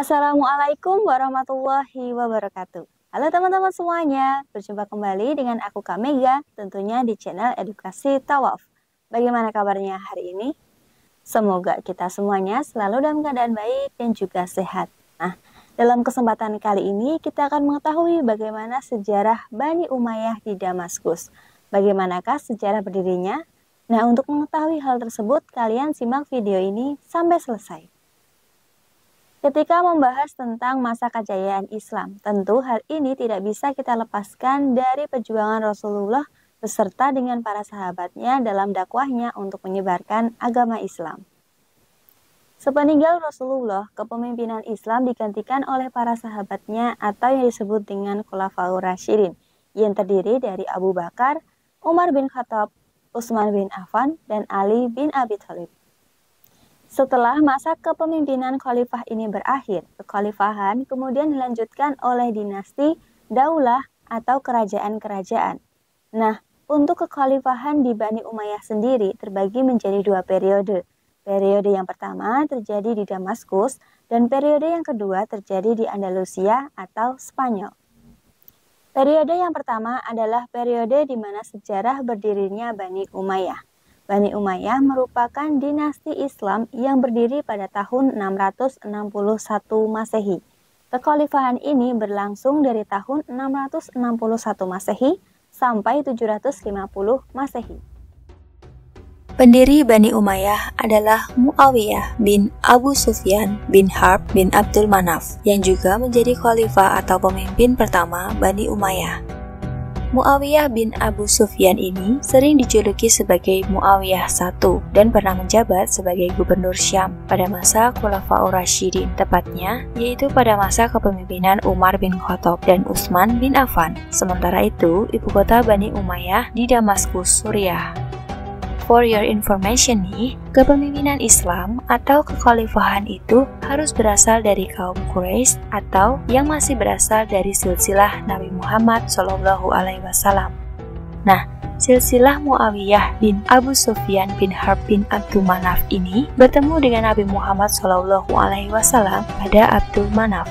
Assalamualaikum warahmatullahi wabarakatuh. Halo teman-teman semuanya, berjumpa kembali dengan aku Kak Mega, tentunya di channel Edukasi Tawaf. Bagaimana kabarnya hari ini? Semoga kita semuanya selalu dalam keadaan baik dan juga sehat. Nah, dalam kesempatan kali ini kita akan mengetahui bagaimana sejarah Bani Umayyah di Damaskus. Bagaimanakah sejarah berdirinya? Nah, untuk mengetahui hal tersebut, kalian simak video ini sampai selesai. Ketika membahas tentang masa kejayaan Islam, tentu hal ini tidak bisa kita lepaskan dari perjuangan Rasulullah beserta dengan para sahabatnya dalam dakwahnya untuk menyebarkan agama Islam. Sepeninggal Rasulullah, kepemimpinan Islam digantikan oleh para sahabatnya atau yang disebut dengan Khulafaur Rasyidin, yang terdiri dari Abu Bakar, Umar bin Khattab, Utsman bin Affan, dan Ali bin Abi Thalib. Setelah masa kepemimpinan khalifah ini berakhir, kekhalifahan kemudian dilanjutkan oleh dinasti daulah atau kerajaan-kerajaan. Nah, untuk kekhalifahan di Bani Umayyah sendiri terbagi menjadi dua periode. Periode yang pertama terjadi di Damaskus dan periode yang kedua terjadi di Andalusia atau Spanyol. Periode yang pertama adalah periode di mana sejarah berdirinya Bani Umayyah. Bani Umayyah merupakan dinasti Islam yang berdiri pada tahun 661 Masehi. Kekhalifahan ini berlangsung dari tahun 661 Masehi sampai 750 Masehi. Pendiri Bani Umayyah adalah Muawiyah bin Abu Sufyan bin Harb bin Abdul Manaf yang juga menjadi khalifah atau pemimpin pertama Bani Umayyah. Muawiyah bin Abu Sufyan ini sering dijuluki sebagai Muawiyah I dan pernah menjabat sebagai gubernur Syam pada masa Khulafaur Rasyidin, tepatnya yaitu pada masa kepemimpinan Umar bin Khattab dan Utsman bin Affan. Sementara itu, ibu kota Bani Umayyah di Damaskus, Suriah. For your information nih, kepemimpinan Islam atau kekhalifahan itu harus berasal dari kaum Quraisy atau yang masih berasal dari silsilah Nabi Muhammad SAW. Nah, silsilah Muawiyah bin Abu Sufyan bin Harb bin Abdul Manaf ini bertemu dengan Nabi Muhammad SAW pada Abdul Manaf.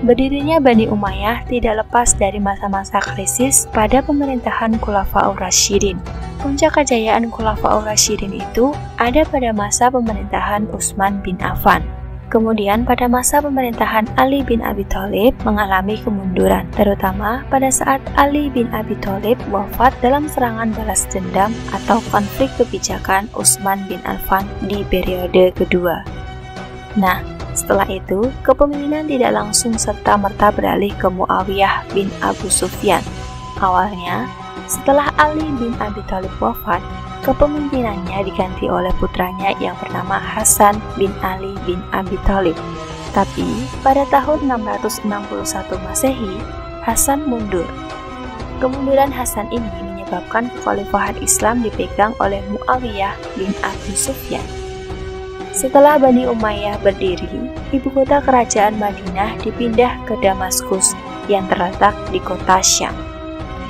Berdirinya Bani Umayyah tidak lepas dari masa-masa krisis pada pemerintahan Khulafaur Rasyidin. Puncak kejayaan Khulafaur Rasyidin itu ada pada masa pemerintahan Utsman bin Affan. Kemudian pada masa pemerintahan Ali bin Abi Thalib mengalami kemunduran, terutama pada saat Ali bin Abi Thalib wafat dalam serangan balas dendam atau konflik kebijakan Utsman bin Affan di periode kedua. Nah, setelah itu, kepemimpinan tidak langsung serta-merta beralih ke Muawiyah bin Abu Sufyan. Awalnya, setelah Ali bin Abi Thalib wafat, kepemimpinannya diganti oleh putranya yang bernama Hasan bin Ali bin Abi Thalib. Tapi, pada tahun 661 Masehi, Hasan mundur. Kemunduran Hasan ini menyebabkan kekhalifahan Islam dipegang oleh Muawiyah bin Abu Sufyan. Setelah Bani Umayyah berdiri, ibu kota kerajaan Madinah dipindah ke Damaskus yang terletak di kota Syam.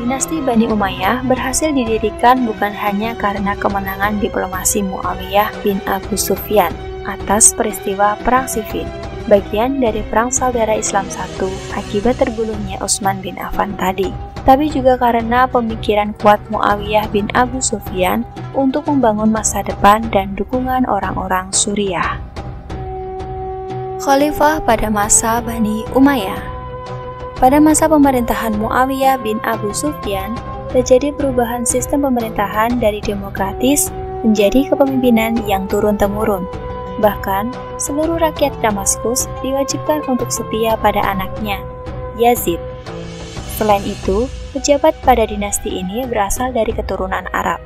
Dinasti Bani Umayyah berhasil didirikan bukan hanya karena kemenangan diplomasi Muawiyah bin Abu Sufyan atas peristiwa Perang Siffin, bagian dari Perang Saudara Islam I akibat terbunuhnya Utsman bin Affan tadi, tapi juga karena pemikiran kuat Muawiyah bin Abu Sufyan untuk membangun masa depan dan dukungan orang-orang Suriah. Khalifah pada masa Bani Umayyah. Pada masa pemerintahan Muawiyah bin Abu Sufyan, terjadi perubahan sistem pemerintahan dari demokratis menjadi kepemimpinan yang turun-temurun. Bahkan, seluruh rakyat Damaskus diwajibkan untuk setia pada anaknya, Yazid. Selain itu, pejabat pada dinasti ini berasal dari keturunan Arab.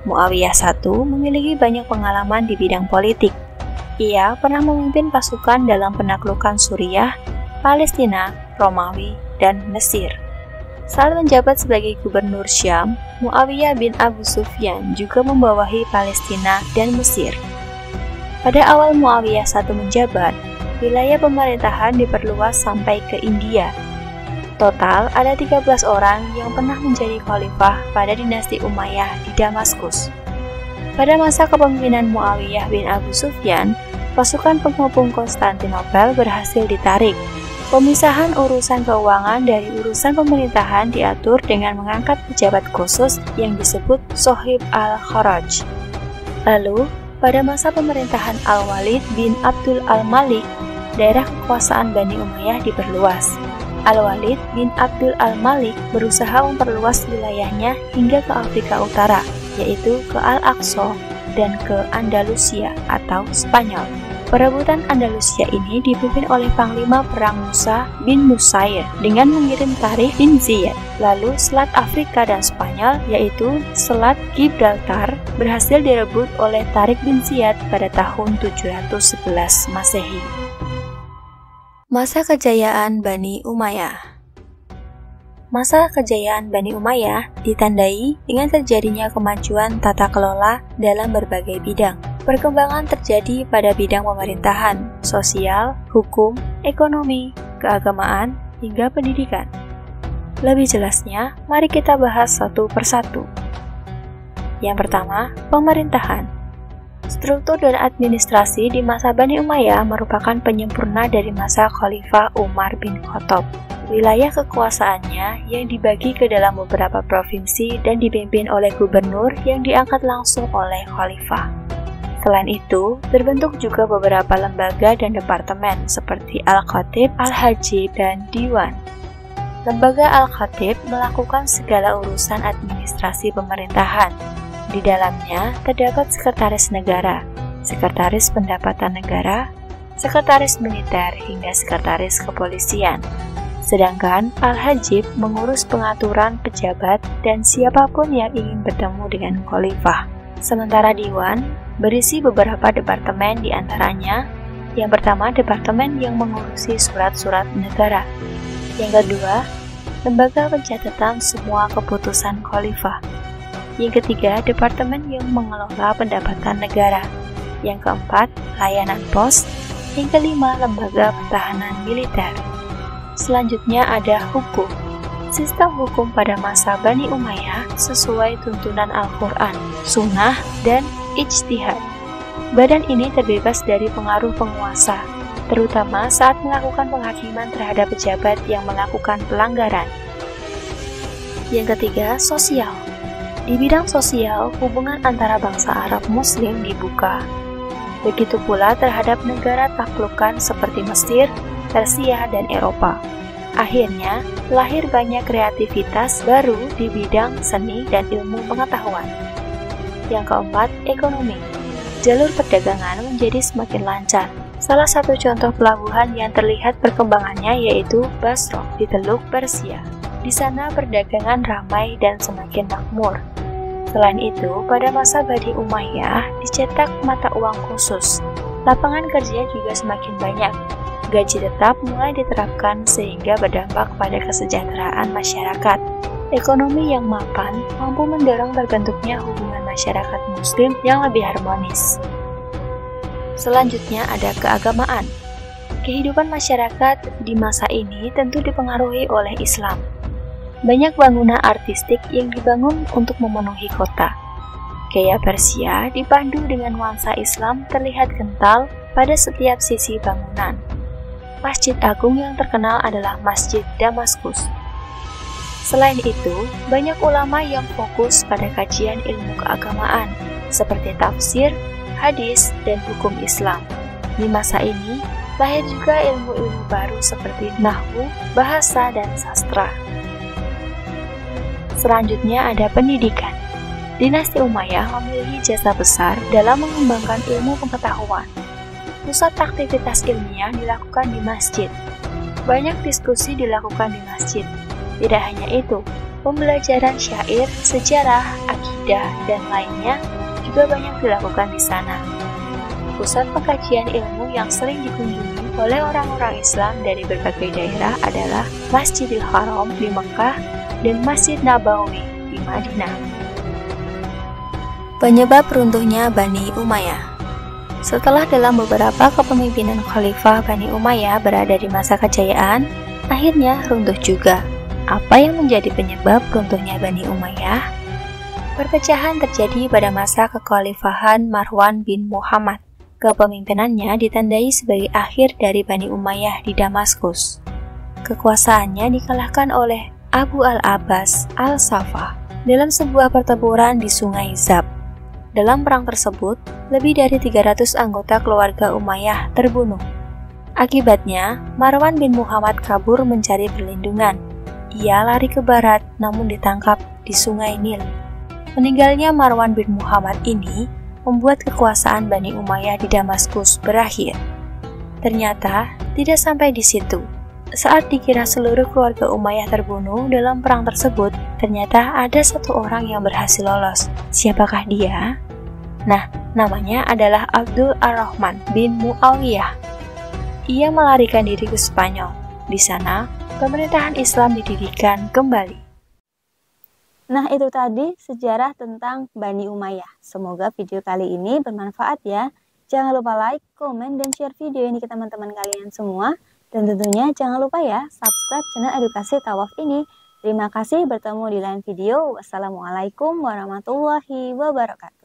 Muawiyah I memiliki banyak pengalaman di bidang politik. Ia pernah memimpin pasukan dalam penaklukan Suriah, Palestina, Romawi, dan Mesir. Saat menjabat sebagai gubernur Syam, Muawiyah bin Abu Sufyan juga membawahi Palestina dan Mesir. Pada awal Muawiyah I menjabat, wilayah pemerintahan diperluas sampai ke India. Total ada 13 orang yang pernah menjadi khalifah pada dinasti Umayyah di Damaskus. Pada masa kepemimpinan Muawiyah bin Abu Sufyan, pasukan penghubung Konstantinopel berhasil ditarik. Pemisahan urusan keuangan dari urusan pemerintahan diatur dengan mengangkat pejabat khusus yang disebut Sohib al-Kharaj. Lalu, pada masa pemerintahan Al-Walid bin Abdul al-Malik, daerah kekuasaan Bani Umayyah diperluas. Al-Walid bin Abdul al-Malik berusaha memperluas wilayahnya hingga ke Afrika Utara, yaitu ke Al-Aqsa dan ke Andalusia atau Spanyol. Perebutan Andalusia ini dipimpin oleh Panglima Perang Musa bin Nusayr dengan mengirim Tariq bin Ziyad. Lalu Selat Afrika dan Spanyol, yaitu Selat Gibraltar, berhasil direbut oleh Tariq bin Ziyad pada tahun 711 Masehi. Masa kejayaan Bani Umayyah. Masa kejayaan Bani Umayyah ditandai dengan terjadinya kemajuan tata kelola dalam berbagai bidang. Perkembangan terjadi pada bidang pemerintahan, sosial, hukum, ekonomi, keagamaan, hingga pendidikan. Lebih jelasnya, mari kita bahas satu persatu. Yang pertama, pemerintahan. Struktur dan administrasi di masa Bani Umayyah merupakan penyempurna dari masa Khalifah Umar bin Khattab. Wilayah kekuasaannya yang dibagi ke dalam beberapa provinsi dan dipimpin oleh gubernur yang diangkat langsung oleh Khalifah. Selain itu, terbentuk juga beberapa lembaga dan departemen seperti Al-Khatib, Al-Hajib, dan Diwan. Lembaga Al-Khatib melakukan segala urusan administrasi pemerintahan. Di dalamnya terdapat sekretaris negara, sekretaris pendapatan negara, sekretaris militer, hingga sekretaris kepolisian. Sedangkan Al-Hajib mengurus pengaturan pejabat dan siapapun yang ingin bertemu dengan Khalifah. Sementara Diwan berisi beberapa departemen, di antaranya yang pertama departemen yang mengurusi surat-surat negara, yang kedua lembaga pencatatan semua keputusan Khalifah, yang ketiga departemen yang mengelola pendapatan negara, yang keempat layanan pos, yang kelima lembaga pertahanan militer. Selanjutnya ada hukum. Sistem hukum pada masa Bani Umayyah sesuai tuntunan Al-Quran, Sunnah, dan Ijtihad. Badan ini terbebas dari pengaruh penguasa, terutama saat melakukan penghakiman terhadap pejabat yang melakukan pelanggaran. Yang ketiga, sosial. Di bidang sosial, hubungan antara bangsa Arab Muslim dibuka. Begitu pula terhadap negara taklukan seperti Mesir, Persia, dan Eropa. Akhirnya, lahir banyak kreativitas baru di bidang seni dan ilmu pengetahuan. Yang keempat, ekonomi. Jalur perdagangan menjadi semakin lancar. Salah satu contoh pelabuhan yang terlihat perkembangannya yaitu Basra di Teluk Persia. Di sana perdagangan ramai dan semakin makmur. Selain itu, pada masa Bani Umayyah dicetak mata uang khusus. Lapangan kerja juga semakin banyak. Gaji tetap mulai diterapkan sehingga berdampak pada kesejahteraan masyarakat. Ekonomi yang mapan mampu mendorong terbentuknya hubungan masyarakat Muslim yang lebih harmonis. Selanjutnya ada keagamaan. Kehidupan masyarakat di masa ini tentu dipengaruhi oleh Islam. Banyak bangunan artistik yang dibangun untuk memenuhi kota. Gaya Persia dipandu dengan nuansa Islam terlihat kental pada setiap sisi bangunan. Masjid Agung yang terkenal adalah Masjid Damaskus. Selain itu, banyak ulama yang fokus pada kajian ilmu keagamaan, seperti tafsir, hadis, dan hukum Islam. Di masa ini, lahir juga ilmu-ilmu baru seperti nahwu, bahasa, dan sastra. Selanjutnya ada pendidikan. Dinasti Umayyah memiliki jasa besar dalam mengembangkan ilmu pengetahuan. Pusat aktivitas ilmiah dilakukan di masjid. Banyak diskusi dilakukan di masjid. Tidak hanya itu, pembelajaran syair, sejarah, akidah, dan lainnya juga banyak dilakukan di sana. Pusat pengkajian ilmu yang sering dikunjungi oleh orang-orang Islam dari berbagai daerah adalah Masjidil Haram di Mekah dan Masjid Nabawi di Madinah. Penyebab runtuhnya Bani Umayyah. Setelah dalam beberapa kepemimpinan Khalifah Bani Umayyah berada di masa kejayaan, akhirnya runtuh juga. Apa yang menjadi penyebab runtuhnya Bani Umayyah? Perpecahan terjadi pada masa kekhalifahan Marwan bin Muhammad. Kepemimpinannya ditandai sebagai akhir dari Bani Umayyah di Damaskus. Kekuasaannya dikalahkan oleh Abu al-Abbas al-Saffah dalam sebuah pertempuran di Sungai Zab. Dalam perang tersebut, lebih dari 300 anggota keluarga Umayyah terbunuh. Akibatnya, Marwan bin Muhammad kabur mencari perlindungan. Ia lari ke barat namun ditangkap di Sungai Nil. Meninggalnya Marwan bin Muhammad ini membuat kekuasaan Bani Umayyah di Damaskus berakhir. Ternyata tidak sampai di situ. Saat dikira seluruh keluarga Umayyah terbunuh dalam perang tersebut, ternyata ada satu orang yang berhasil lolos. Siapakah dia? Nah, namanya adalah Abdul Ar-Rahman bin Muawiyah. Ia melarikan diri ke Spanyol. Di sana, pemerintahan Islam didirikan kembali. Nah, itu tadi sejarah tentang Bani Umayyah. Semoga video kali ini bermanfaat ya. Jangan lupa like, komen, dan share video ini ke teman-teman kalian semua. Dan tentunya jangan lupa ya, subscribe channel Edukasi Tawaf ini. Terima kasih, bertemu di lain video. Wassalamualaikum warahmatullahi wabarakatuh.